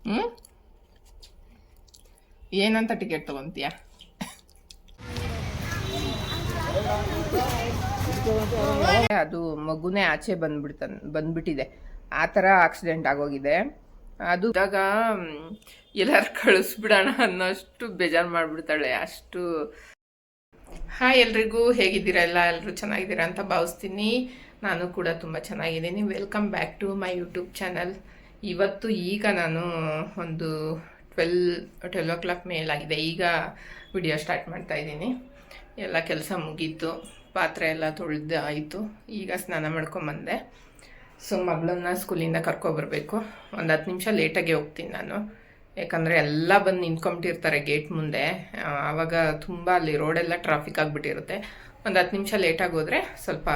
ಹ್ಞೂ ಏನಂತ ಟಿಕೆಟ್ ತೊಗೊತೀಯ? ಅದು ಮಗುನೇ ಆಚೆ ಬಂದ್ಬಿಟ್ಟಿದೆ. ಆ ಥರ ಆಕ್ಸಿಡೆಂಟ್ ಆಗೋಗಿದೆ. ಅದು ಇದಾಗ ಎಲ್ಲರೂ ಕಳಿಸ್ಬಿಡೋಣ ಅನ್ನೋಷ್ಟು ಬೇಜಾರು ಮಾಡಿಬಿಡ್ತಾಳೆ. ಅಷ್ಟು. ಹಾಯ್ ಎಲ್ರಿಗೂ, ಹೇಗಿದ್ದೀರಾ? ಎಲ್ಲರೂ ಚೆನ್ನಾಗಿದ್ದೀರಾ ಅಂತ ಭಾವಿಸ್ತೀನಿ. ನಾನು ಕೂಡ ತುಂಬ ಚೆನ್ನಾಗಿದ್ದೀನಿ. Welcome back to my YouTube channel. ಇವತ್ತು ಈಗ ನಾನು ಒಂದು 12 ಓ ಕ್ಲಾಕ್ ಮೇಲಾಗಿದೆ. ಈಗ ವಿಡಿಯೋ ಸ್ಟಾರ್ಟ್ ಮಾಡ್ತಾ ಇದ್ದೀನಿ. ಎಲ್ಲ ಕೆಲಸ ಮುಗೀತು, ಪಾತ್ರೆ ಎಲ್ಲ ತೊಳೆದು ಆಯಿತು. ಈಗ ಸ್ನಾನ ಮಾಡ್ಕೊಂಬಂದೆ. ಸೊ ಮಗಳನ್ನ ಸ್ಕೂಲಿಂದ ಕರ್ಕೊಬರ್ಬೇಕು. ಒಂದು 10 ನಿಮಿಷ ಲೇಟಾಗಿ ಹೋಗ್ತೀನಿ ನಾನು, ಯಾಕಂದರೆ ಎಲ್ಲ ಬಂದು ನಿಂತ್ಕೊಂಬಿಟ್ಟಿರ್ತಾರೆ ಗೇಟ್ ಮುಂದೆ. ಆವಾಗ ತುಂಬ ಅಲ್ಲಿ ರೋಡೆಲ್ಲ ಟ್ರಾಫಿಕ್ ಆಗಿಬಿಟ್ಟಿರುತ್ತೆ. ಒಂದು 10 ನಿಮಿಷ ಲೇಟಾಗಿ ಹೋದರೆ ಸ್ವಲ್ಪ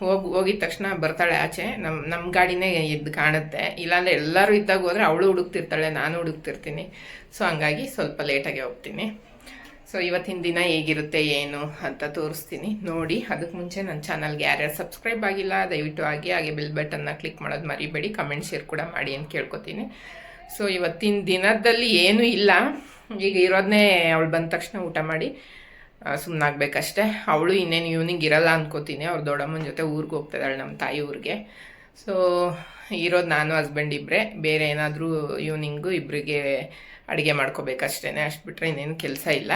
ಹೋಗಿದ ತಕ್ಷಣ ಬರ್ತಾಳೆ ಆಚೆ. ನಮ್ಮ ಗಾಡಿನೇ ಎದ್ದು ಕಾಣುತ್ತೆ. ಇಲ್ಲಾಂದರೆ ಎಲ್ಲರೂ ಇದ್ದಾಗ ಹೋದರೆ ಅವಳು ಹುಡುಕ್ತಿರ್ತಾಳೆ, ನಾನು ಹುಡುಕ್ತಿರ್ತೀನಿ. ಸೊ ಹಂಗಾಗಿ ಸ್ವಲ್ಪ ಲೇಟಾಗಿ ಹೋಗ್ತೀನಿ. ಸೊ ಇವತ್ತಿನ ದಿನ ಹೇಗಿರುತ್ತೆ ಏನು ಅಂತ ತೋರಿಸ್ತೀನಿ ನೋಡಿ. ಅದಕ್ಕೆ ಮುಂಚೆ ನನ್ನ ಚಾನಲ್ಗೆ ಯಾರ್ಯಾರು ಸಬ್ಸ್ಕ್ರೈಬ್ ಆಗಿಲ್ಲ ದಯವಿಟ್ಟು ಹಾಗೆ ಬೆಲ್ ಬಟನ್ನ ಕ್ಲಿಕ್ ಮಾಡೋದು ಮರಿಬೇಡಿ. ಕಮೆಂಟ್ ಶೇರ್ ಕೂಡ ಮಾಡಿ ಅಂತ ಕೇಳ್ಕೊತೀನಿ. ಸೊ ಇವತ್ತಿನ ದಿನದಲ್ಲಿ ಏನೂ ಇಲ್ಲ. ಈಗ ಇರೋದನ್ನೇ ಅವಳು ಬಂದ ತಕ್ಷಣ ಊಟ ಮಾಡಿ ಸುಮ್ಮನಾಗಬೇಕಷ್ಟೆ. ಅವಳು ಇನ್ನೇನು ಈವ್ನಿಂಗ್ ಇರಲ್ಲ ಅನ್ಕೋತೀನಿ. ಅವ್ರು ದೊಡ್ಡಮ್ಮನ ಜೊತೆ ಊರಿಗೆ ಹೋಗ್ತಿದ್ದಾಳೆ, ನಮ್ಮ ತಾಯಿ ಊರಿಗೆ. ಸೊ ಇರೋದು ನಾನು ಹಸ್ಬೆಂಡ್ ಇಬ್ಬರೇ. ಬೇರೆ ಏನಾದರೂ ಈವ್ನಿಂಗು ಇಬ್ಬರಿಗೆ ಅಡುಗೆ ಮಾಡ್ಕೋಬೇಕಷ್ಟೇ. ಅಷ್ಟು ಬಿಟ್ಟರೆ ಇನ್ನೇನು ಕೆಲಸ ಇಲ್ಲ.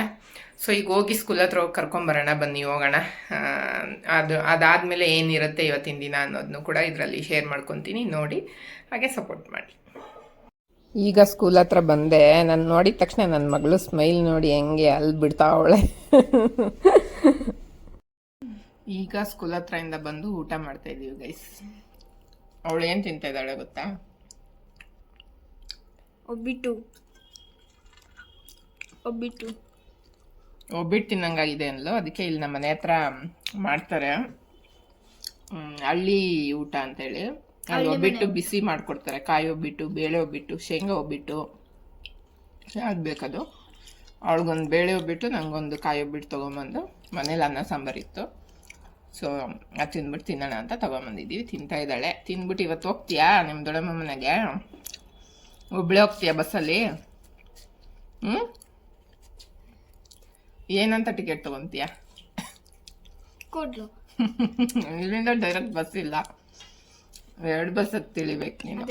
ಸೊ ಈಗ ಹೋಗಿ ಸ್ಕೂಲ್ ಹತ್ರ ಹೋಗಿ ಕರ್ಕೊಂಬರೋಣ, ಬನ್ನಿ ಹೋಗೋಣ. ಅದಾದಮೇಲೆ ಏನಿರುತ್ತೆ ಇವತ್ತಿನ ದಿನ ಅನ್ನೋದನ್ನು ಕೂಡ ಇದರಲ್ಲಿ ಶೇರ್ ಮಾಡ್ಕೊತೀನಿ. ನೋಡಿ ಹಾಗೆ ಸಪೋರ್ಟ್ ಮಾಡಿ. ಈಗ ಸ್ಕೂಲ್ ಹತ್ರ ಬಂದೆ. ನಾನು ನೋಡಿದ ತಕ್ಷಣ ನನ್ನ ಮಗಳು ಸ್ಮೈಲ್ ನೋಡಿ ಹೆಂಗೆ ಅಲ್ಲಿ ಬಿಡ್ತಾವಳೆ. ಈಗ ಸ್ಕೂಲ್ ಹತ್ರದಿಂದ ಬಂದು ಊಟ ಮಾಡ್ತಾ ಇದ್ದೀವಿ ಗೈಸ್. ಅವಳು ಏನು ತಿಂತಾ ಇದ್ದಾಳೆ ಗೊತ್ತಾ? ಒಬ್ಬಿಟ್ಟು ತಿನ್ನಂಗಾಗಿದೆ ಅಂದ್ಲು. ಅದಕ್ಕೆ ಇಲ್ಲಿ ನಮ್ಮ ಮನೆ ಹತ್ರ ಮಾಡ್ತಾರೆ ಹಳ್ಳಿ ಊಟ ಅಂತೇಳಿ. ಅಲ್ಲಿ ಒಬ್ಬಿಟ್ಟು ಬಿಸಿ ಮಾಡಿಕೊಡ್ತಾರೆ. ಕಾಯಿ ಒಬ್ಬಿಟ್ಟು, ಬೇಳೆ ಒಬ್ಬಿಟ್ಟು, ಶೇಂಗಾ ಒಬ್ಬಿಟ್ಟು, ಯಾವ್ದು ಬೇಕದು. ಅವಳಿಗೊಂದು ಬೇಳೆ ಒಬ್ಬಿಟ್ಟು, ನನಗೊಂದು ಕಾಯಿ ಒಬ್ಬಿಟ್ಟು ತೊಗೊಂಬಂದು, ಮನೇಲಿ ಅನ್ನ ಸಾಂಬಾರಿತ್ತು. ಸೊ ಅದು ತಿಂದ್ಬಿಟ್ಟು ತಿನ್ನೋಣ ಅಂತ ತೊಗೊಂಬಂದಿದ್ದೀವಿ. ತಿಂತಾ ಇದ್ದಾಳೆ. ತಿಂದ್ಬಿಟ್ಟು ಇವತ್ತು ಹೋಗ್ತೀಯಾ ನಿಮ್ಮ ದೊಡ್ಡಮ್ಮ ಮನೆಗೆ? ಒಬ್ಬಳೇ ಹೋಗ್ತೀಯಾ ಬಸ್ಸಲ್ಲಿ? ಏನಂತ ಟಿಕೆಟ್ ತೊಗೊತೀಯ? ಇಲ್ಲಿಂದ ಡೈರೆಕ್ಟ್ ಬಸ್ ಇಲ್ಲ, 2 ಬಸ್ ತಿಳಿಬೇಕು ನೀನು.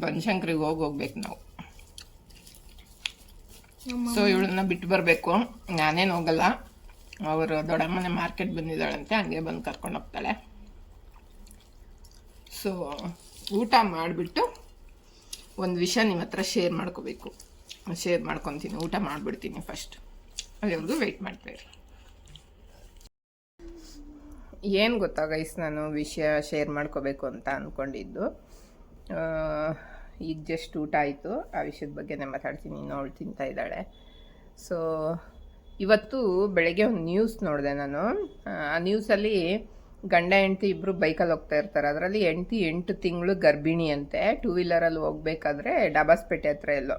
ಬನಶಂಕರಿಗೆ ಹೋಗ್ಬೇಕು ನಾವು. ಸೊ ಇವಳನ್ನ ಬಿಟ್ಟು ಬರಬೇಕು. ನಾನೇನು ಹೋಗಲ್ಲ. ಅವರು ದೊಡ್ಡಮ್ಮನೆ ಮಾರ್ಕೆಟ್ ಬಂದಿದ್ದಾಳಂತೆ, ಹಂಗೆ ಬಂದು ಕರ್ಕೊಂಡು ಹೋಗ್ತಾಳೆ. ಸೊ ಊಟ ಮಾಡಿಬಿಟ್ಟು ಒಂದು ವಿಷಯ ನಿಮ್ಮ ಹತ್ರ ಶೇರ್ ಮಾಡ್ಕೊತೀನಿ. ಊಟ ಮಾಡಿಬಿಡ್ತೀನಿ ಫಸ್ಟ್, ಅಲ್ಲಿವರೆಗೂ ವೆಯ್ಟ್ ಮಾಡ್ತೀವಿ. ಏನು ಗೊತ್ತಾ ಗೈಸ್, ನಾನು ವಿಷಯ ಶೇರ್ ಮಾಡ್ಕೋಬೇಕು ಅಂತ ಅಂದ್ಕೊಂಡಿದ್ದು. ಈಗ ಜಸ್ಟ್ ಊಟ ಆಯಿತು, ಆ ವಿಷಯದ ಬಗ್ಗೆನೇ ಮಾತಾಡ್ತೀನಿ. ಅವಳು ತಿಂತಾ ಇದ್ದಾಳೆ. ಸೊ ಇವತ್ತು ಬೆಳಗ್ಗೆ ಒಂದು ನ್ಯೂಸ್ ನೋಡಿದೆ ನಾನು. ಆ ನ್ಯೂಸಲ್ಲಿ ಗಂಡ ಹೆಂಡತಿ ಇಬ್ಬರು ಬೈಕಲ್ಲಿ ಹೋಗ್ತಾ ಇರ್ತಾರೆ. ಅದರಲ್ಲಿ ಹೆಂಡತಿ 8 ತಿಂಗಳು ಗರ್ಭಿಣಿ ಅಂತೆ. 2 ವೀಲರಲ್ಲಿ ಹೋಗ್ಬೇಕಾದ್ರೆ ಡಾಬಾಸ್ಪೇಟೆ ಹತ್ರ ಎಲ್ಲೋ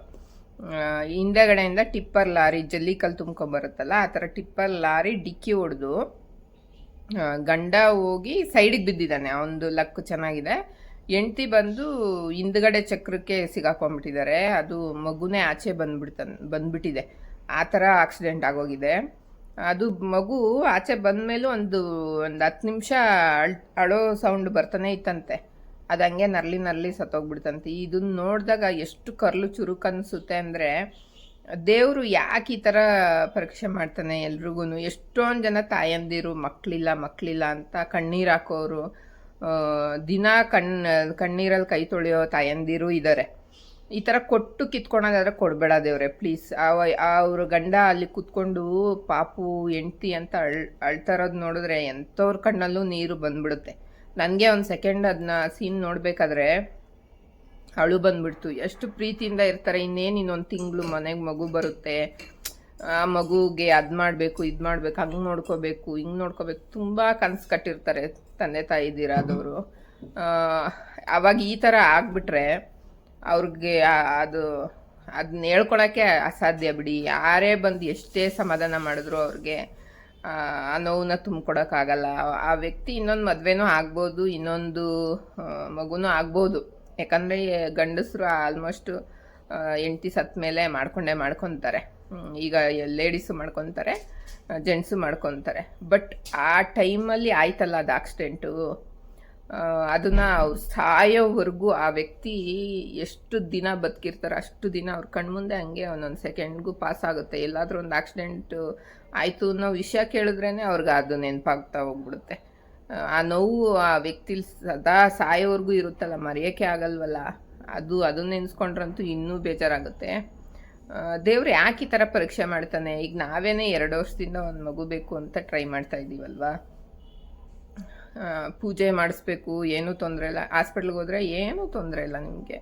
ಹಿಂದೆಗಡೆಯಿಂದ ಟಿಪ್ಪರ್ ಲಾರಿ ಜಲ್ಲಿಕಲ್ಲು ತುಂಬ್ಕೊಂಬರುತ್ತಲ್ಲ, ಆ ಥರ ಟಿಪ್ಪರ್ ಲಾರಿ ಡಿಕ್ಕಿ ಹೊಡೆದು ಗಂಡ ಹೋಗಿ ಸೈಡಿಗೆ ಬಿದ್ದಿದ್ದಾನೆ. ಅವನದು ಲಕ್ ಚೆನ್ನಾಗಿದೆ. ಹೆಂಡತಿ ಬಂದು ಹಿಂದ್ಗಡೆ ಚಕ್ರಕ್ಕೆ ಸಿಗಾಕೊಂಡ್ಬಿಟ್ಟಿದ್ದಾರೆ. ಅದು ಮಗುನೇ ಆಚೆ ಬಂದ್ಬಿಟ್ಟಿದೆ. ಆ ಥರ ಆಕ್ಸಿಡೆಂಟ್ ಆಗೋಗಿದೆ. ಅದು ಮಗು ಆಚೆ ಬಂದಮೇಲೂ ಒಂದು 10 ನಿಮಿಷ ಅಳೋ ಸೌಂಡ್ ಬರ್ತಾನೆ ಇತ್ತಂತೆ. ಅದು ಹಂಗೆ ನರ್ಲಿ ಸತ್ತೋಗ್ಬಿಡ್ತಂತೆ. ಇದನ್ನ ನೋಡಿದಾಗ ಎಷ್ಟು ಕರ್ಲು ಚುರುಕು ಅನಿಸುತ್ತೆ ಅಂದರೆ, ದೇವರು ಯಾಕೆ ಈ ಥರ ಪರೀಕ್ಷೆ ಮಾಡ್ತಾನೆ ಎಲ್ರಿಗೂ. ಎಷ್ಟೊಂದು ಜನ ತಾಯಂದಿರು ಮಕ್ಕಳಿಲ್ಲ ಅಂತ ಕಣ್ಣೀರು ಹಾಕೋರು, ದಿನ ಕಣ್ಣೀರಲ್ಲಿ ಕೈ ತೊಳೆಯೋ ತಾಯಂದಿರು ಇದ್ದಾರೆ. ಈ ಥರ ಕೊಟ್ಟು ಕಿತ್ಕೊಳೋದಾದ್ರೆ ಕೊಡಬೇಡ ದೇವ್ರೆ ಪ್ಲೀಸ್. ಅವ್ರ ಗಂಡ ಅಲ್ಲಿ ಕೂತ್ಕೊಂಡು ಪಾಪು ಹೆಂಡ್ತಿ ಅಂತ ಅಳ್ತಾ ಇರೋದು ನೋಡಿದ್ರೆ ಎಂಥವ್ರ ಕಣ್ಣಲ್ಲೂ ನೀರು ಬಂದ್ಬಿಡುತ್ತೆ. ನನಗೆ ಒಂದು ಸೆಕೆಂಡ್ ಅದನ್ನ ಸೀನ್ ನೋಡಬೇಕಾದ್ರೆ ಅಳು ಬಂದ್ಬಿಡ್ತು. ಎಷ್ಟು ಪ್ರೀತಿಯಿಂದ ಇರ್ತಾರೆ. ಇನ್ನೊಂದು ತಿಂಗಳು ಮನೆಗೆ ಮಗು ಬರುತ್ತೆ, ಆ ಮಗುಗೆ ಅದು ಮಾಡಬೇಕು ಇದು ಮಾಡಬೇಕು, ಹಂಗೆ ನೋಡ್ಕೋಬೇಕು ಹಿಂಗೆ ನೋಡ್ಕೋಬೇಕು, ತುಂಬ ಕನಸು ಕಟ್ಟಿರ್ತಾರೆ ತಂದೆ ತಾಯಿದಿರಾದವರು. ಅವಾಗ ಈ ಥರ ಆಗಿಬಿಟ್ರೆ ಅವ್ರಿಗೆ ಅದನ್ನ ಹೇಳ್ಕೊಳಕ್ಕೆ ಅಸಾಧ್ಯ ಬಿಡಿ. ಯಾರೇ ಬಂದು ಎಷ್ಟೇ ಸಮಾಧಾನ ಮಾಡಿದ್ರು ಅವ್ರಿಗೆ ಆ ನೋವನ್ನ ತುಂಬಿಕೊಡೋಕ್ಕಾಗಲ್ಲ. ಆ ವ್ಯಕ್ತಿ ಇನ್ನೊಂದು ಮದುವೆನೂ ಆಗ್ಬೋದು, ಇನ್ನೊಂದು ಮಗುನೂ ಆಗ್ಬೋದು. ಯಾಕಂದರೆ ಗಂಡಸರು ಆಲ್ಮೋಸ್ಟು ಹೆಂಡ್ತಿ ಸತ್ತ ಮೇಲೆ ಮಾಡ್ಕೊತಾರೆ. ಈಗ ಲೇಡೀಸು ಮಾಡ್ಕೊತಾರೆ, ಜೆಂಟ್ಸು ಮಾಡ್ಕೊತಾರೆ. ಬಟ್ ಆ ಟೈಮಲ್ಲಿ ಆಯ್ತಲ್ಲ ಅದು ಆಕ್ಸಿಡೆಂಟು, ಅದನ್ನು ಅವ್ರು ಸಾಯೋವರೆಗೂ ಆ ವ್ಯಕ್ತಿ ಎಷ್ಟು ದಿನ ಬದುಕಿರ್ತಾರೆ ಅಷ್ಟು ದಿನ ಅವ್ರ ಕಣ್ಮುಂದೆ ಹಂಗೆ ಒಂದೊಂದು ಸೆಕೆಂಡ್ಗೂ ಪಾಸ್ ಆಗುತ್ತೆ. ಎಲ್ಲಾದರೂ ಒಂದು ಆಕ್ಸಿಡೆಂಟು ಆಯಿತು ಅನ್ನೋ ವಿಷಯ ಕೇಳಿದ್ರೇ ಅವ್ರಿಗೆ ಅದು ನೆನಪಾಗ್ತಾ ಹೋಗ್ಬಿಡುತ್ತೆ. ಆ ನೋವು ಆ ವ್ಯಕ್ತಿಲಿ ಸದಾ ಸಾಯೋವರೆಗೂ ಇರುತ್ತಲ್ಲ, ಮರೆಯೋಕ್ಕೆ ಆಗಲ್ವಲ್ಲ. ಅದನ್ನ ನೆನೆಸ್ಕೊಂಡ್ರಂತೂ ಇನ್ನೂ ಬೇಜಾರಾಗುತ್ತೆ. ದೇವ್ರು ಯಾಕೆ ಈ ಥರ ಪರೀಕ್ಷೆ ಮಾಡ್ತಾನೆ? ಈಗ ನಾವೇನೇ 2 ವರ್ಷದಿಂದ ಒಂದು ಮಗು ಬೇಕು ಅಂತ ಟ್ರೈ ಮಾಡ್ತಾ ಇದ್ದೀವಲ್ವಾ, ಪೂಜೆ ಮಾಡಿಸ್ಬೇಕು, ಏನೂ ತೊಂದರೆ ಇಲ್ಲ, ಹಾಸ್ಪಿಟ್ಲಿಗೆ ಹೋದರೆ ಏನೂ ತೊಂದರೆ ಇಲ್ಲ ನಿಮಗೆ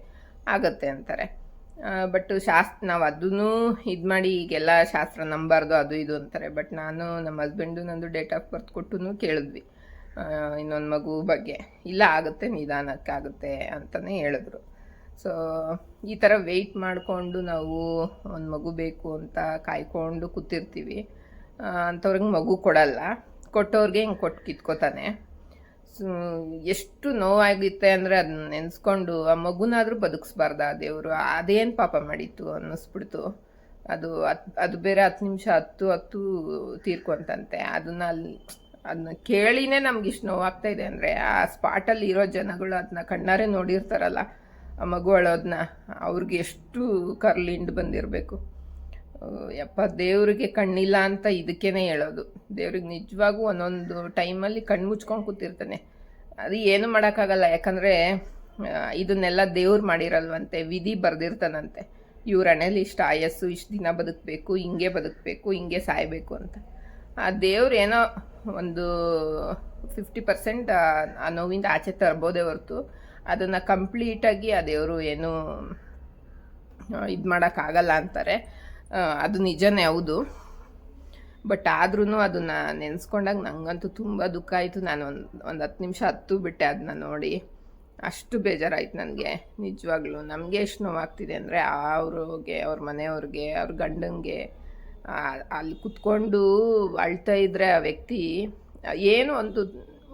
ಆಗತ್ತೆ ಅಂತಾರೆ. ಬಟ್ ನಾವು ಅದನ್ನು ಇದು ಮಾಡಿ ಈಗೆಲ್ಲ ಶಾಸ್ತ್ರ ನಂಬಾರ್ದು ಅದು ಇದು ಅಂತಾರೆ. ಬಟ್ ನಾನು ನಮ್ಮ ಹಸ್ಬೆಂಡು ನಂದು ಡೇಟ್ ಆಫ್ ಬರ್ತ್ ಕೊಟ್ಟು ಕೇಳಿದ್ವಿ ಇನ್ನೊಂದು ಮಗು ಬಗ್ಗೆ. ಇಲ್ಲ, ಆಗುತ್ತೆ, ನಿಧಾನಕ್ಕಾಗುತ್ತೆ ಅಂತಲೇ ಹೇಳಿದ್ರು. ಸೊ ಈ ಥರ ವೆಯ್ಟ್ ಮಾಡಿಕೊಂಡು ನಾವು ಒಂದು ಮಗು ಬೇಕು ಅಂತ ಕಾಯ್ಕೊಂಡು ಕೂತಿರ್ತೀವಿ. ಅಂಥವ್ರಿಗೆ ಮಗು ಕೊಡಲ್ಲ, ಕೊಟ್ಟವ್ರಿಗೆ ಹಿಂಗೆ ಕೊಟ್ಟು ಕಿತ್ಕೋತಾನೆ. ಎಷ್ಟು ನೋವಾಗಿತ್ತೆ ಅಂದರೆ ಅದನ್ನ ನೆನೆಸ್ಕೊಂಡು ಆ ಮಗುನಾದರೂ ಬದುಕಿಸ್ಬಾರ್ದ ದೇವರು? ಅದೇನು ಪಾಪ ಮಾಡಿತ್ತು ಅನ್ನಿಸ್ಬಿಡ್ತು. ಅದು ಬೇರೆ 10 ನಿಮಿಷ ಹತ್ತು ತೀರ್ಕೊಂತಂತೆ. ಅದನ್ನ ಕೇಳಿನೇ ನಮ್ಗೆ ಇಷ್ಟು ನೋವಾಗ್ತಾಯಿದೆ ಅಂದರೆ, ಆ ಸ್ಪಾಟಲ್ಲಿ ಇರೋ ಜನಗಳು ಅದನ್ನ ಕಣ್ಣಾರೆ ನೋಡಿರ್ತಾರಲ್ಲ ಆ ಮಗು ಅಳೋದನ್ನ, ಅವ್ರಿಗೆ ಎಷ್ಟು ಕರ್ಲಿಂಡ್ ಬಂದಿರಬೇಕು. ಯಪ್ಪ, ದೇವ್ರಿಗೆ ಕಣ್ಣಿಲ್ಲ ಅಂತ ಇದಕ್ಕೇನೆ ಹೇಳೋದು. ದೇವ್ರಿಗೆ ನಿಜವಾಗೂ ಒಂದೊಂದು ಟೈಮಲ್ಲಿ ಕಣ್ಣು ಮುಚ್ಕೊಂಡು ಕೂತಿರ್ತಾನೆ. ಅದು ಏನು ಮಾಡೋಕ್ಕಾಗಲ್ಲ, ಯಾಕಂದರೆ ಇದನ್ನೆಲ್ಲ ದೇವ್ರು ಮಾಡಿರಲ್ವಂತೆ, ವಿಧಿ ಬರೆದಿರ್ತಾನಂತೆ. ಇವ್ರ ಹಣೆಯಲ್ಲಿ ಇಷ್ಟು ಆಯಸ್ಸು, ಇಷ್ಟು ದಿನ ಬದುಕಬೇಕು, ಹಿಂಗೆ ಬದುಕಬೇಕು, ಹಿಂಗೆ ಸಾಯಬೇಕು ಅಂತ. ಆ ದೇವ್ರು ಏನೋ ಒಂದು 50% ಆ ನೋವಿಂದ ಆಚೆ ತರ್ಬೋದೇ ಹೊರತು ಅದನ್ನು ಕಂಪ್ಲೀಟಾಗಿ ಆ ದೇವರು ಏನು ಇದು ಮಾಡೋಕ್ಕಾಗಲ್ಲ ಅಂತಾರೆ. ಅದು ನಿಜನೇ ಹೌದು. ಬಟ್ ಆದ್ರೂ ಅದನ್ನು ನೆನೆಸ್ಕೊಂಡಾಗ ನನಗಂತೂ ತುಂಬ ದುಃಖ ಆಯಿತು. ನಾನು ಒಂದು 10 ನಿಮಿಷ ಬಿಟ್ಟೆ ಅದನ್ನ ನೋಡಿ. ಅಷ್ಟು ಬೇಜಾರಾಯ್ತು ನನಗೆ ನಿಜವಾಗ್ಲೂ. ನಮಗೆ ಎಷ್ಟು ನೋವಾಗ್ತಿದೆ ಅಂದರೆ ಅವ್ರಿಗೆ, ಅವ್ರ ಮನೆಯವ್ರಿಗೆ, ಅವ್ರ ಗಂಡಂಗೆ ಅಲ್ಲಿ ಕುತ್ಕೊಂಡು ಅಳ್ತಾ ಇದ್ದರೆ ಆ ವ್ಯಕ್ತಿ ಏನು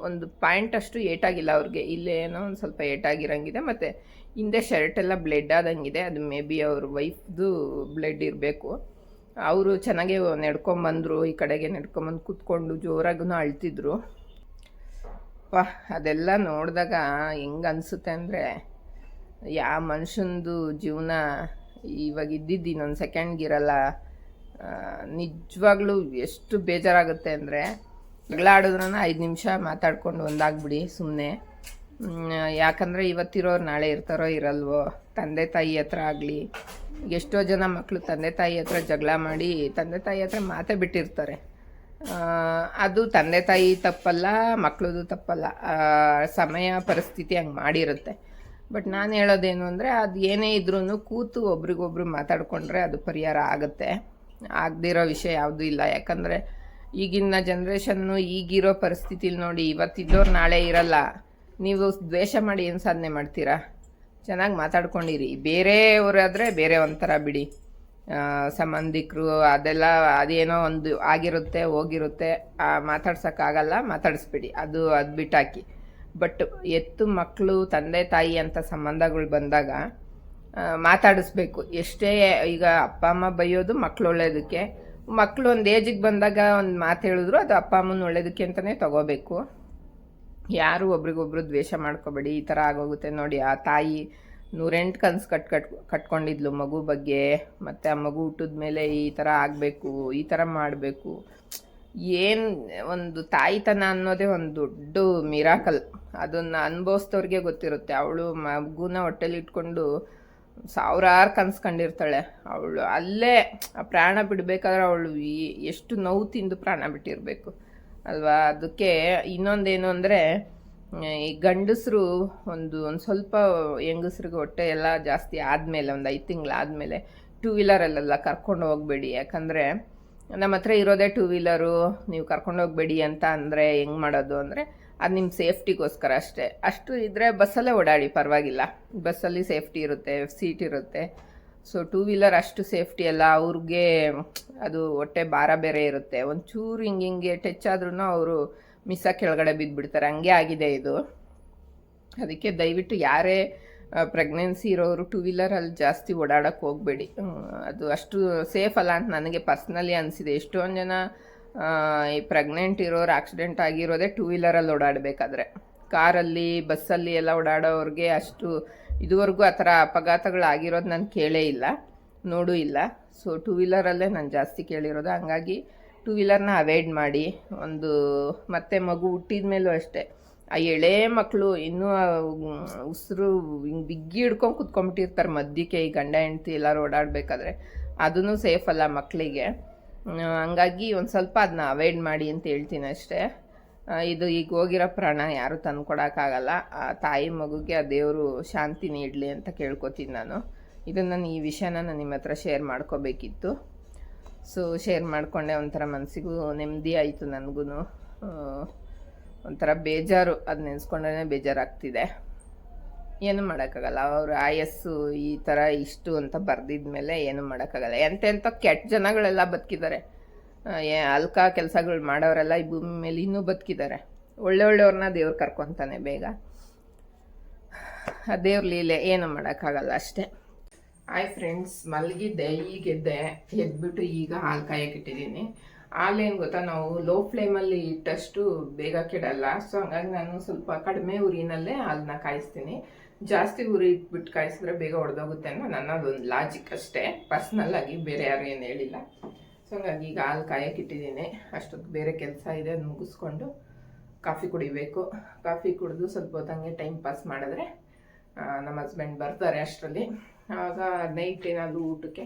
ಒಂದು ಪಾಯಿಂಟ್ ಅಷ್ಟು ಏಟಾಗಿಲ್ಲ ಅವ್ರಿಗೆ. ಇಲ್ಲೇನೋ ಒಂದು ಸ್ವಲ್ಪ ಏಟಾಗಿರಂಗಿದೆ, ಮತ್ತು ಹಿಂದೆ ಶರ್ಟೆಲ್ಲ ಬ್ಲಡ್ ಆದಂಗಿದೆ. ಅದು ಮೇ ಬಿ ಅವ್ರ ವೈಫ್ದು ಬ್ಲಡ್ ಇರಬೇಕು. ಅವರು ಚೆನ್ನಾಗೇ ನಡ್ಕೊಂಬಂದರು, ಈ ಕಡೆಗೆ ನಡ್ಕೊಂಬಂದು ಕೂತ್ಕೊಂಡು ಜೋರಾಗೂ ಅಳ್ತಿದ್ರು. ಅದೆಲ್ಲ ನೋಡಿದಾಗ ಹೆಂಗೆ ಅನಿಸುತ್ತೆ ಅಂದರೆ, ಯಾವ ಮನುಷ್ಯಂದು ಜೀವನ ಇವಾಗ ಇದ್ದಿದ್ದು ಇನ್ನೊಂದು ಸೆಕೆಂಡ್ಗಿರಲ್ಲ. ನಿಜವಾಗ್ಲೂ ಎಷ್ಟು ಬೇಜಾರಾಗುತ್ತೆ ಅಂದರೆ, ಜಗಳ ಆಡಿದ್ರೂ 5 ನಿಮಿಷ ಮಾತಾಡ್ಕೊಂಡು ಒಂದಾಗ್ಬಿಡಿ ಸುಮ್ಮನೆ. ಯಾಕಂದರೆ ಇವತ್ತಿರೋರು ನಾಳೆ ಇರ್ತಾರೋ ಇರಲ್ವೋ. ತಂದೆ ತಾಯಿ ಹತ್ರ ಆಗಲಿ, ಎಷ್ಟೋ ಜನ ಮಕ್ಕಳು ತಂದೆ ತಾಯಿ ಹತ್ರ ಜಗಳ ಮಾಡಿ ತಂದೆ ತಾಯಿ ಹತ್ರ ಮಾತೇ ಬಿಟ್ಟಿರ್ತಾರೆ. ಅದು ತಂದೆ ತಾಯಿ ತಪ್ಪಲ್ಲ, ಮಕ್ಕಳದು ತಪ್ಪಲ್ಲ, ಸಮಯ ಪರಿಸ್ಥಿತಿ ಹಂಗೆ ಮಾಡಿರುತ್ತೆ. ಬಟ್ ನಾನು ಹೇಳೋದೇನು ಅಂದರೆ, ಅದು ಏನೇ ಇದ್ರೂ ಕೂತು ಒಬ್ರಿಗೊಬ್ರು ಮಾತಾಡಿಕೊಂಡ್ರೆ ಅದು ಪರಿಹಾರ ಆಗುತ್ತೆ. ಆಗದಿರೋ ವಿಷಯ ಯಾವುದೂ ಇಲ್ಲ. ಯಾಕಂದರೆ ಈಗಿನ ಜನ್ರೇಷನ್ನು ಈಗಿರೋ ಪರಿಸ್ಥಿತಿಲಿ ನೋಡಿ, ಇವತ್ತಿದ್ದವ್ರು ನಾಳೆ ಇರಲ್ಲ. ನೀವು ದ್ವೇಷ ಮಾಡಿ ಏನು ಸಾಧನೆ ಮಾಡ್ತೀರಾ? ಚೆನ್ನಾಗಿ ಮಾತಾಡ್ಕೊಂಡಿರಿ. ಬೇರೆಯವರಾದರೆ ಬೇರೆ ಒಂಥರ ಬಿಡಿ, ಸಂಬಂಧಿಕರು ಅದೆಲ್ಲ ಅದೇನೋ ಒಂದು ಆಗಿರುತ್ತೆ ಹೋಗಿರುತ್ತೆ, ಮಾತಾಡ್ಸೋಕ್ಕಾಗಲ್ಲ, ಮಾತಾಡಿಸ್ಬಿಡಿ, ಅದು ಬಿಟ್ಟಾಕಿ. ಬಟ್ ಎತ್ತು ಮಕ್ಕಳು ತಂದೆ ತಾಯಿ ಅಂತ ಸಂಬಂಧಗಳು ಬಂದಾಗ ಮಾತಾಡಿಸ್ಬೇಕು. ಎಷ್ಟೇ ಈಗ ಅಪ್ಪ ಅಮ್ಮ ಬೈಯೋದು ಮಕ್ಕಳು ಒಳ್ಳೇದಕ್ಕೆ, ಮಕ್ಕಳು ಒಂದು ಏಜಿಗೆ ಬಂದಾಗ ಒಂದು ಮಾತು ಹೇಳಿದ್ರು ಅದು ಅಪ್ಪ ಅಮ್ಮನ ಒಳ್ಳೇದಕ್ಕೆ ಅಂತಲೇ ತಗೋಬೇಕು. ಯಾರು ಒಬ್ರಿಗೊಬ್ರು ದ್ವೇಷ ಮಾಡ್ಕೋಬೇಡಿ. ಈ ಥರ ಆಗೋಗುತ್ತೆ ನೋಡಿ. ಆ ತಾಯಿ 108 ಕನಸು ಕಟ್ಕೊಂಡಿದ್ಲು ಮಗು ಬಗ್ಗೆ, ಮತ್ತು ಆ ಮಗು ಹುಟ್ಟಿದ ಮೇಲೆ ಈ ಥರ ಆಗಬೇಕು, ಈ ಥರ ಮಾಡಬೇಕು. ಏನು ಒಂದು ತಾಯಿತನ ಅನ್ನೋದೇ ಒಂದು ದೊಡ್ಡ ಮಿರಾಕಲ್. ಅದನ್ನು ಅನುಭವಿಸ್ದವ್ರಿಗೆ ಗೊತ್ತಿರುತ್ತೆ. ಅವಳು ಮಗುನ ಹೊಟ್ಟೆಲಿ ಇಟ್ಕೊಂಡು ಸಾವಿರಾರು ಕನಸು ಕಂಡಿರ್ತಾಳೆ. ಅವಳು ಅಲ್ಲೇ ಆ ಪ್ರಾಣ ಬಿಡಬೇಕಾದ್ರೆ ಅವಳು ಎಷ್ಟು ನೋವು ತಿಂದು ಪ್ರಾಣ ಬಿಟ್ಟಿರಬೇಕು ಅಲ್ವಾ? ಅದಕ್ಕೆ ಇನ್ನೊಂದೇನು ಅಂದರೆ, ಈ ಗಂಡಸರು ಒಂದು ಸ್ವಲ್ಪ ಹೆಂಗಸ್ರಿಗೆ ಹೊಟ್ಟೆ ಎಲ್ಲ ಜಾಸ್ತಿ ಆದಮೇಲೆ, ಒಂದು 5 ತಿಂಗಳಾದಮೇಲೆ 2 ವೀಲರಲ್ಲೆಲ್ಲ ಕರ್ಕೊಂಡು ಹೋಗಬೇಡಿ. ಯಾಕಂದರೆ ನಮ್ಮ ಹತ್ರ ಇರೋದೇ 2 ವೀಲರು, ನೀವು ಕರ್ಕೊಂಡು ಹೋಗಬೇಡಿ ಅಂತ ಅಂದರೆ ಹೆಂಗೆ ಮಾಡೋದು ಅಂದರೆ, ಅದು ನಿಮ್ಮ ಸೇಫ್ಟಿಗೋಸ್ಕರ ಅಷ್ಟೇ. ಅಷ್ಟು ಇದ್ದರೆ ಬಸ್ಸಲ್ಲೇ ಓಡಾಡಿ, ಪರವಾಗಿಲ್ಲ. ಬಸ್ಸಲ್ಲಿ ಸೇಫ್ಟಿ ಇರುತ್ತೆ, ಸೀಟ್ ಇರುತ್ತೆ. ಸೊ ಟೂ ವೀಲರ್ ಅಷ್ಟು ಸೇಫ್ಟಿ ಅಲ್ಲ, ಅವ್ರಿಗೆ ಅದು ಹೊಟ್ಟೆ ಭಾರ ಬೇರೆ ಇರುತ್ತೆ. ಒಂಚೂರು ಹಿಂಗೆ ಟಚ್ ಆದ್ರೂ ಅವರು ಮಿಸ್ಸಾಗಿ ಕೆಳಗಡೆ ಬಿದ್ದುಬಿಡ್ತಾರೆ. ಹಂಗೆ ಆಗಿದೆ ಇದು. ಅದಕ್ಕೆ ದಯವಿಟ್ಟು ಯಾರೇ ಪ್ರೆಗ್ನೆನ್ಸಿ ಇರೋರು ಟೂ ವೀಲರಲ್ಲಿ ಜಾಸ್ತಿ ಓಡಾಡೋಕ್ಕೆ ಹೋಗಬೇಡಿ. ಅದು ಅಷ್ಟು ಸೇಫ್ ಅಲ್ಲ ಅಂತ ನನಗೆ ಪರ್ಸ್ನಲಿ ಅನಿಸಿದೆ. ಎಷ್ಟೊಂದು ಜನ ಈ ಪ್ರೆಗ್ನೆಂಟ್ ಇರೋರು ಆಕ್ಸಿಡೆಂಟ್ ಆಗಿರೋದೇ ಟೂ ವೀಲರಲ್ಲಿ ಓಡಾಡಬೇಕಾದ್ರೆ. ಕಾರಲ್ಲಿ ಬಸ್ಸಲ್ಲಿ ಎಲ್ಲ ಓಡಾಡೋರಿಗೆ ಅಷ್ಟು ಇದುವರೆಗೂ ಆ ಥರ ಅಪಘಾತಗಳಾಗಿರೋದು ನಾನು ಕೇಳೇ ಇಲ್ಲ, ನೋಡೂ ಇಲ್ಲ. ಸೊ ಟೂ ವೀಲರಲ್ಲೇ ನಾನು ಜಾಸ್ತಿ ಕೇಳಿರೋದು. ಹಂಗಾಗಿ ಟೂ ವೀಲರ್ನ ಅವಾಯ್ಡ್ ಮಾಡಿ. ಮತ್ತು ಮಗು ಹುಟ್ಟಿದ ಮೇಲೂ ಅಷ್ಟೇ, ಆ ಎಳೆ ಮಕ್ಕಳು ಇನ್ನೂ ಉಸಿರು ಹಿಂಗೆ ಬಿಗ್ಗಿ ಹಿಡ್ಕೊಂಡು ಕುತ್ಕೊಂಡ್ಬಿಟ್ಟಿರ್ತಾರೆ ಮಧ್ಯಕ್ಕೆ, ಈ ಗಂಡ ಹೆಂಡ್ತಿ ಎಲ್ಲರೂ ಓಡಾಡಬೇಕಾದ್ರೆ. ಅದೂ ಸೇಫ್ ಅಲ್ಲ ಮಕ್ಕಳಿಗೆ. ಹಂಗಾಗಿ ಒಂದು ಸ್ವಲ್ಪ ಅದನ್ನ ಅವಾಯ್ಡ್ ಮಾಡಿ ಅಂತ ಹೇಳ್ತೀನಿ ಅಷ್ಟೇ. ಇದು ಈಗ ಹೋಗಿರೋ ಪ್ರಾಣ ಯಾರೂ ತಂದುಕೊಡೋಕ್ಕಾಗಲ್ಲ. ಆ ತಾಯಿ ಮಗುಗೆ ಆ ದೇವರು ಶಾಂತಿ ನೀಡಲಿ ಅಂತ ಕೇಳ್ಕೊತೀನಿ ನಾನು. ನಾನು ಈ ವಿಷಯನ ನಾನು ನಿಮ್ಮ ಹತ್ರ ಶೇರ್ ಮಾಡ್ಕೋಬೇಕಿತ್ತು. ಸೊ ಶೇರ್ ಮಾಡಿಕೊಂಡೆ. ಒಂಥರ ಮನಸ್ಸಿಗೂ ನೆಮ್ಮದಿ ಆಯಿತು. ನನಗೂ ಒಂಥರ ಬೇಜಾರು, ಅದು ನೆನೆಸ್ಕೊಂಡ್ರೆ ಬೇಜಾರಾಗ್ತಿದೆ. ಏನೂ ಮಾಡೋಕ್ಕಾಗಲ್ಲ. ಅವರು ಆಯಸ್ಸು ಈ ಥರ ಇಷ್ಟು ಅಂತ ಬರೆದಿದ ಮೇಲೆ ಏನೂ ಮಾಡೋಕ್ಕಾಗಲ್ಲ. ಎಂತೆಂಥ ಕೆಟ್ಟ ಜನಗಳೆಲ್ಲ ಬದುಕಿದ್ದಾರೆ. ಅಲ್ಕ ಕೆಲಸಗಳು ಮಾಡೋರೆಲ್ಲ ಈ ಭೂಮಿ ಮೇಲೆ ಇನ್ನೂ ಬದುಕಿದ್ದಾರೆ. ಒಳ್ಳೆಯವ್ರನ್ನ ದೇವ್ರು ಕರ್ಕೊತಾನೆ ಬೇಗ. ಆ ದೇವ್ರ ಲೀಲೆ, ಏನು ಮಾಡೋಕ್ಕಾಗಲ್ಲ ಅಷ್ಟೇ. ಹಾಯ್ ಫ್ರೆಂಡ್ಸ್, ಮಲಗಿದ್ದೆ, ಈಗ ಎದ್ಬಿಟ್ಟು ಈಗ ಹಾಲು ಕಾಯಕ್ಕಿಟ್ಟಿದ್ದೀನಿ. ಹಾಲೇನು ಗೊತ್ತಾ, ನಾವು ಲೋ ಫ್ಲೇಮಲ್ಲಿ ಇಟ್ಟಷ್ಟು ಬೇಗ ಕೆಡಲ್ಲ. ಸೊ ಹಂಗಾಗಿ ನಾನು ಸ್ವಲ್ಪ ಕಡಿಮೆ ಉರಿನಲ್ಲೇ ಹಾಲನ್ನ ಕಾಯಿಸ್ತೀನಿ. ಜಾಸ್ತಿ ಉರಿ ಇಟ್ಬಿಟ್ಟು ಕಾಯಿಸಿದ್ರೆ ಬೇಗ ಹೊಡೆದೋಗುತ್ತೆ ಅನ್ನೋ ನನ್ನದೊಂದು ಲಾಜಿಕ್ ಅಷ್ಟೇ, ಪರ್ಸ್ನಲ್ಲಾಗಿ, ಬೇರೆ ಯಾರು ಏನು ಹೇಳಿಲ್ಲ. ಸೊ ಹಂಗಾಗಿ ಈಗ ಹಾಲು ಕಾಯಕ್ಕಿಟ್ಟಿದ್ದೀನಿ. ಅಷ್ಟೊತ್ತು ಬೇರೆ ಕೆಲಸ ಇದೆ, ಅದು ಮುಗಿಸ್ಕೊಂಡು ಕಾಫಿ ಕುಡಿಬೇಕು. ಕಾಫಿ ಕುಡಿದು ಸ್ವಲ್ಪ ಹೊತ್ತಂಗೆ ಟೈಮ್ ಪಾಸ್ ಮಾಡಿದ್ರೆ ನಮ್ಮ ಹಸ್ಬೆಂಡ್ ಬರ್ತಾರೆ ಅಷ್ಟರಲ್ಲಿ. ಆವಾಗ ನೈಟ್ ಏನಾದರೂ ಊಟಕ್ಕೆ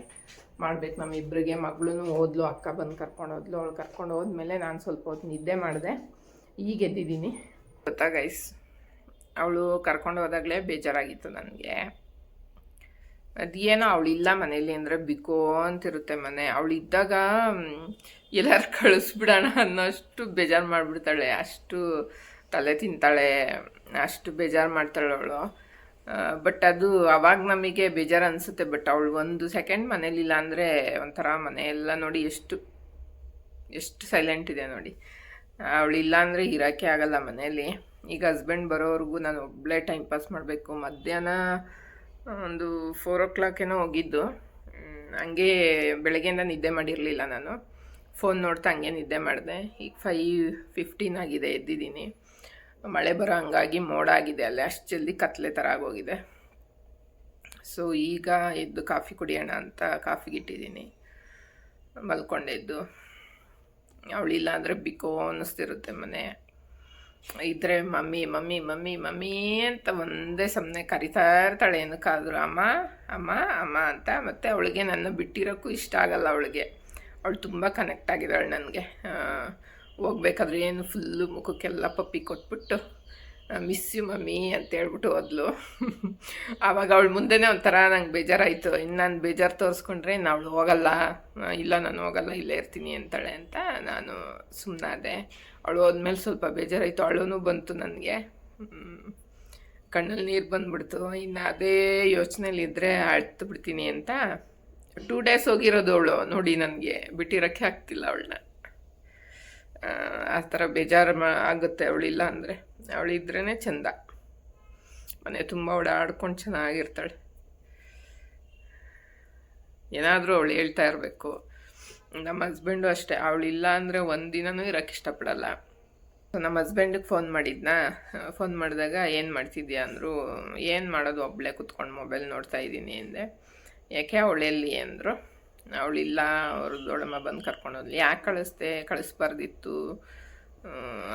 ಮಾಡ್ಬೇಕು ನಮ್ಮಿಬ್ಬರಿಗೆ. ಮಗಳೂ ಓದ್ಲು, ಅಕ್ಕ ಬಂದು ಕರ್ಕೊಂಡು ಹೋದ್ಲು. ಅವಳು ಕರ್ಕೊಂಡು ಹೋದ್ಮೇಲೆ ನಾನು ಸ್ವಲ್ಪ ಹೊತ್ತು ನಿದ್ದೆ ಮಾಡಿದೆ. ಈಗ ಎದ್ದಿದ್ದೀನಿ ಗೊತ್ತಾ ಗೈಸ್. ಅವಳು ಕರ್ಕೊಂಡು ಹೋದಾಗಲೇ ಬೇಜಾರಾಗಿತ್ತು ನನಗೆ. ಅದೇನೋ ಅವಳಿಲ್ಲ ಮನೇಲಿ ಅಂದರೆ ಬಿಕೋ ಅಂತಿರುತ್ತೆ ಮನೆ. ಅವಳಿದ್ದಾಗ ಎಲ್ಲರೂ ಕಳಿಸ್ಬಿಡೋಣ ಅನ್ನೋಷ್ಟು ಬೇಜಾರು ಮಾಡಿಬಿಡ್ತಾಳೆ. ಅಷ್ಟು ತಲೆ ತಿಂತಾಳೆ, ಅಷ್ಟು ಬೇಜಾರು ಮಾಡ್ತಾಳೆ ಅವಳು. ಬಟ್ ಅದು ಅವಾಗ ನಮಗೆ ಬೇಜಾರು ಅನಿಸುತ್ತೆ. ಬಟ್ ಅವಳು ಒಂದು ಸೆಕೆಂಡ್ ಮನೇಲಿಲ್ಲ ಅಂದರೆ ಒಂಥರ ಮನೆಯೆಲ್ಲ ನೋಡಿ ಎಷ್ಟು ಸೈಲೆಂಟ್ ಇದೆ ನೋಡಿ. ಅವಳಿಲ್ಲ ಅಂದರೆ ಇರೋಕ್ಕೆ ಆಗಲ್ಲ ಮನೇಲಿ. ಈಗ ಹಸ್ಬೆಂಡ್ ಬರೋವರೆಗೂ ನಾನು ಒಬ್ಬಳೇ ಟೈಮ್ ಪಾಸ್ ಮಾಡಬೇಕು. ಮಧ್ಯಾಹ್ನ ಒಂದು 4 o'clock ಹೋಗಿದ್ದು. ಹಂಗೆ ಬೆಳಗ್ಗೆಯಿಂದ ನಿದ್ದೆ ಮಾಡಿರಲಿಲ್ಲ ನಾನು. ಫೋನ್ ನೋಡ್ತಾ ಹಂಗೆ ನಿದ್ದೆ ಮಾಡಿದೆ. ಈಗ 5:15 ಆಗಿದೆ, ಎದ್ದಿದ್ದೀನಿ. ಮಳೆ ಬರೋ ಹಂಗಾಗಿ ಮೋಡ ಆಗಿದೆ, ಅಲ್ಲೇ ಅಷ್ಟು ಜಲ್ದಿ ಕತ್ಲೆ ಥರ ಆಗೋಗಿದೆ. ಸೊ ಈಗ ಎದ್ದು ಕಾಫಿ ಕುಡಿಯೋಣ ಅಂತ ಕಾಫಿಗೆ ಇಟ್ಟಿದ್ದೀನಿ. ಮಲ್ಕೊಂಡೆದ್ದು. ಅವಳಿಲ್ಲ ಅಂದರೆ ಬಿಕೋ ಅನ್ನಿಸ್ತಿರುತ್ತೆ ಮನೆ. ಇದ್ದರೆ ಮಮ್ಮಿ ಮಮ್ಮಿ ಮಮ್ಮಿ ಮಮ್ಮಿ ಅಂತ ಒಂದೇ ಸಮನೆ ಕರಿತಾ ಇರ್ತಾಳೆ. ಏನಕ್ಕಾದರೂ ಅಮ್ಮ ಅಮ್ಮ ಅಮ್ಮ ಅಂತ. ಮತ್ತು ಅವಳಿಗೆ ನನ್ನ ಬಿಟ್ಟಿರೋಕ್ಕೂ ಇಷ್ಟ ಆಗಲ್ಲ. ಅವಳು ತುಂಬ ಕನೆಕ್ಟ್ ಆಗಿದ್ದಾಳೆ ನನಗೆ. ಹೋಗ್ಬೇಕಾದ್ರೆ ಏನು ಫುಲ್ಲು ಮುಖಕ್ಕೆಲ್ಲ ಪಪ್ಪಿ ಕೊಟ್ಬಿಟ್ಟು ಮಿಸ್ ಯು ಮಮ್ಮಿ ಅಂತ ಹೇಳ್ಬಿಟ್ಟು ಹೋದ್ಲು. ಆವಾಗ ಅವಳು ಮುಂದೆನೇ ಒಂಥರ ನಂಗೆ ಬೇಜಾರಾಯಿತು. ಇನ್ನು ನಾನು ಬೇಜಾರು ತೋರಿಸ್ಕೊಂಡ್ರೆ ಇನ್ನು ಅವಳು ಹೋಗಲ್ಲ, ಇಲ್ಲ ನಾನು ಹೋಗಲ್ಲ, ಇಲ್ಲೇ ಇರ್ತೀನಿ ಅಂತಾಳೆ ಅಂತ ನಾನು ಸುಮ್ಮನಾದೆ. ಅವಳು ಹೋದ್ಮೇಲೆ ಸ್ವಲ್ಪ ಬೇಜಾರಾಯಿತು. ಅಳೂ ಬಂತು ನನಗೆ, ಕಣ್ಣಲ್ಲಿ ನೀರು ಬಂದುಬಿಡ್ತು. ಇನ್ನು ಅದೇ ಯೋಚನೆಯಲ್ಲಿದ್ದರೆ ಅಳ್ತು ಬಿಡ್ತೀನಿ ಅಂತ 2 days ಹೋಗಿರೋದು ಅವಳು ನೋಡಿ. ನನಗೆ ಬಿಟ್ಟಿರೋಕ್ಕೆ ಆಗ್ತಿಲ್ಲ ಅವಳನ್ನ. ಆ ಥರ ಬೇಜಾರು ಆಗುತ್ತೆ ಅವಳಿಲ್ಲ ಅಂದರೆ. ಅವಳಿದ್ರೇ ಚೆಂದ. ಮನೆ ತುಂಬ ಓಡಾಡ್ಕೊಂಡು ಚೆನ್ನಾಗಿರ್ತಾಳೆ. ಏನಾದರೂ ಅವಳು ಹೇಳ್ತಾ ಇರಬೇಕು. ನಮ್ಮ ಹಸ್ಬೆಂಡು ಅಷ್ಟೇ, ಅವಳಿಲ್ಲ ಅಂದರೆ ಒಂದಿನನೂ ಇರೋಕ್ಕೆ ಇಷ್ಟಪಡಲ್ಲ. ನಮ್ಮ ಹಸ್ಬೆಂಡಿಗೆ ಫೋನ್ ಮಾಡಿದಾಗ ಏನು ಮಾಡ್ತಿದ್ಯಾ ಅಂದರು. ಏನು ಮಾಡೋದು, ಒಬ್ಬಳೇ ಕುತ್ಕೊಂಡು ಮೊಬೈಲ್ ನೋಡ್ತಾ ಇದ್ದೀನಿ ಅಂದೆ. ಯಾಕೆ ಅವಳೆಲ್ಲಿ ಅಂದರು. ಅವಳಿಲ್ಲ, ಅವರು ದೊಡ್ಡಮ್ಮ ಬಂದು ಕರ್ಕೊಂಡು ಹೋದ್ಲಿ. ಯಾಕೆ ಕಳಿಸ್ಬಾರ್ದಿತ್ತು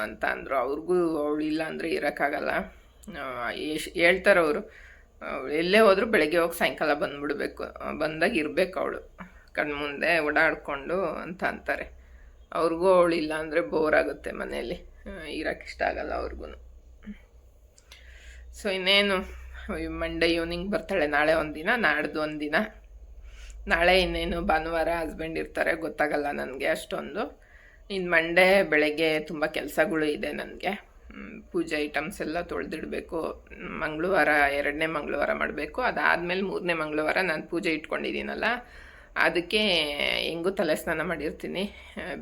ಅಂತ ಅಂದರು. ಅವ್ರಿಗೂ ಅವಳಿಲ್ಲ ಅಂದರೆ ಇರೋಕ್ಕಾಗಲ್ಲ. ಹೇಳ್ತಾರೆ ಅವರು, ಎಲ್ಲೇ ಹೋದರೂ ಬೆಳಗ್ಗೆ ಹೋಗಿ ಸಾಯಂಕಾಲ ಬಂದುಬಿಡ್ಬೇಕು, ಬಂದಾಗ ಇರಬೇಕು ಅವಳು ಕಣ್ಮುಂದೆ ಓಡಾಡಿಕೊಂಡು ಅಂತ ಅಂತಾರೆ. ಅವ್ರಿಗೂ ಅವಳಿಲ್ಲ ಅಂದರೆ ಬೋರ್ ಆಗುತ್ತೆ ಮನೆಯಲ್ಲಿ, ಇರೋಕ್ಕೆ ಇಷ್ಟ ಆಗಲ್ಲ ಅವ್ರಿಗೂ. ಸೊ ಇನ್ನೇನು, ಮಂಡೇ ಈವ್ನಿಂಗ್ ಬರ್ತಾಳೆ. ನಾಳೆ ಒಂದಿನ, ನಾಡ್ದು ಒಂದಿನ. ನಾಳೆ ಇನ್ನೇನು ಭಾನುವಾರ ಹಸ್ಬೆಂಡ್ ಇರ್ತಾರೆ, ಗೊತ್ತಾಗಲ್ಲ ನನಗೆ ಅಷ್ಟೊಂದು. ಇನ್ನು ಮಂಡೇ ಬೆಳಗ್ಗೆ ತುಂಬ ಕೆಲಸಗಳು ಇದೆ ನನಗೆ. ಪೂಜೆ ಐಟಮ್ಸ್ ಎಲ್ಲ ತೊಳೆದಿಡಬೇಕು. ಮಂಗಳವಾರ 2ನೇ ಮಂಗಳವಾರ ಮಾಡಬೇಕು. ಅದಾದಮೇಲೆ 3ನೇ ಮಂಗಳವಾರ ನಾನು ಪೂಜೆ ಇಟ್ಕೊಂಡಿದ್ದೀನಲ್ಲ, ಅದಕ್ಕೆ ಹೆಂಗೂ ತಲೆ ಸ್ನಾನ ಮಾಡಿರ್ತೀನಿ.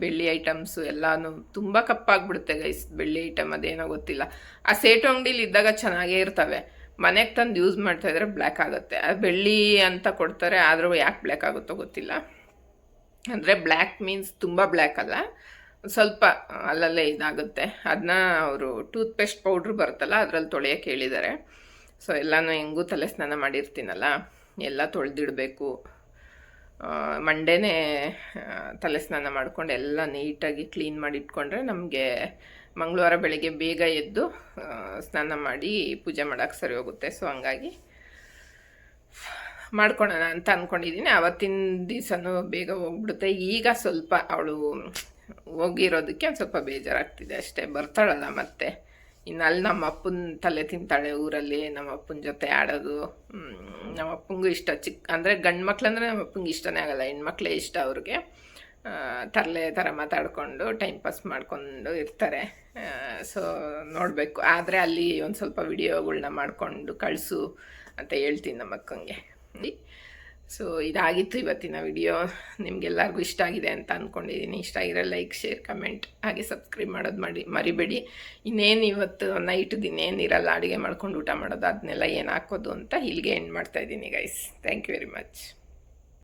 ಬೆಳ್ಳಿ ಐಟಮ್ಸು ಎಲ್ಲನೂ ತುಂಬ ಕಪ್ಪಾಗ್ಬಿಡುತ್ತೆ ಗೈಸ್. ಬೆಳ್ಳಿ ಐಟಮ್ ಅದೇನೋ ಗೊತ್ತಿಲ್ಲ. ಆ ಸೇಟು ಅಂಗಡಿಲಿ ಇದ್ದಾಗ ಚೆನ್ನಾಗೇ ಇರ್ತವೆ, ಮನೆಗೆ ತಂದು ಯೂಸ್ ಮಾಡ್ತಾಯಿದ್ರೆ ಬ್ಲ್ಯಾಕ್ ಆಗುತ್ತೆ. ಬೆಳ್ಳಿ ಅಂತ ಕೊಡ್ತಾರೆ, ಆದರೂ ಯಾಕೆ ಬ್ಲ್ಯಾಕ್ ಆಗುತ್ತೋ ಗೊತ್ತಿಲ್ಲ. ಅಂದರೆ ಬ್ಲ್ಯಾಕ್ ಮೀನ್ಸ್ ತುಂಬ ಬ್ಲ್ಯಾಕ್ ಅಲ್ಲ, ಸ್ವಲ್ಪ ಅಲ್ಲಲ್ಲೇ ಇದಾಗುತ್ತೆ. ಅದನ್ನ ಅವರು ಟೂತ್ ಪೇಸ್ಟ್ ಪೌಡ್ರ್ ಬರುತ್ತಲ್ಲ ಅದರಲ್ಲಿ ತೊಳೆಯೋಕೆ ಹೇಳಿದ್ದಾರೆ. ಸೊ ಎಲ್ಲನೂ ಹೆಂಗೂ ತಲೆ ಸ್ನಾನ ಮಾಡಿರ್ತೀನಲ್ಲ, ಎಲ್ಲ ತೊಳೆದಿಡಬೇಕು. ಮಂಡೇನೇ ತಲೆ ಸ್ನಾನ ಮಾಡ್ಕೊಂಡು ಎಲ್ಲ ನೀಟಾಗಿ ಕ್ಲೀನ್ ಮಾಡಿ ಇಟ್ಕೊಂಡ್ರೆ ನಮಗೆ ಮಂಗಳವಾರ ಬೆಳಗ್ಗೆ ಬೇಗ ಎದ್ದು ಸ್ನಾನ ಮಾಡಿ ಪೂಜೆ ಮಾಡೋಕ್ಕೆ ಸರಿ ಹೋಗುತ್ತೆ. ಸೊ ಹಂಗಾಗಿ ಮಾಡ್ಕೊಳೋಣ ಅಂತ ಅಂದ್ಕೊಂಡಿದ್ದೀನಿ. ಆವತ್ತಿನ ದಿವಸನೂ ಬೇಗ ಹೋಗ್ಬಿಡುತ್ತೆ. ಈಗ ಸ್ವಲ್ಪ ಅವಳು ಹೋಗಿರೋದಕ್ಕೆ ಒಂದು ಸ್ವಲ್ಪ ಬೇಜಾರಾಗ್ತಿದೆ ಅಷ್ಟೇ. ಬರ್ತಾಳಲ್ಲ ಮತ್ತೆ ಇನ್ನು ಅಲ್ಲಿ ನಮ್ಮ ಅಪ್ಪನ ತಲೆ ತಿಂತಾಳೆ ಊರಲ್ಲಿ, ನಮ್ಮ ಅಪ್ಪನ ಜೊತೆ ಆಡೋದು. ನಮ್ಮ ಅಪ್ಪಂಗೂ ಇಷ್ಟ. ಅಂದರೆ ಗಂಡು ಮಕ್ಳಂದರೆ ನಮ್ಮ ಅಪ್ಪಂಗೆ ಇಷ್ಟನೇ ಆಗಲ್ಲ, ಹೆಣ್ಮಕ್ಳೇ ಇಷ್ಟ ಅವ್ರಿಗೆ. ತರಲೆ ಥರ ಮಾತಾಡಿಕೊಂಡು ಟೈಮ್ ಪಾಸ್ ಮಾಡ್ಕೊಂಡು ಇರ್ತಾರೆ. ಸೊ ನೋಡಬೇಕು. ಆದರೆ ಅಲ್ಲಿ ಒಂದು ಸ್ವಲ್ಪ ವಿಡಿಯೋಗಳ್ನ ಮಾಡಿಕೊಂಡು ಕಳಿಸು ಅಂತ ಹೇಳ್ತೀನಿ ನಮ್ಮ ಅಕ್ಕಂಗೆ. ಸೊ ಇದಾಗಿತ್ತು ಇವತ್ತಿನ ವಿಡಿಯೋ. ನಿಮಗೆಲ್ಲರಿಗೂ ಇಷ್ಟ ಆಗಿದೆ ಅಂತ ಅಂದ್ಕೊಂಡಿದ್ದೀನಿ. ಇಷ್ಟ ಆಗಿರೋ ಲೈಕ್, ಶೇರ್, ಕಮೆಂಟ್ ಹಾಗೆ ಸಬ್ಸ್ಕ್ರೈಬ್ ಮಾಡೋದು ಮರಿಬೇಡಿ. ಇನ್ನೇನು ಇವತ್ತು ನೈಟ್ ದಿನೇನಿರಲ್ಲ, ಅಡುಗೆ ಮಾಡ್ಕೊಂಡು ಊಟ ಮಾಡೋದು, ಅದನ್ನೆಲ್ಲ ಏನು ಹಾಕೋದು ಅಂತ ಇಲ್ಲಿಗೆ ಎಂಡ್ ಮಾಡ್ತಾಯಿದ್ದೀನಿ guys. Thank you very much.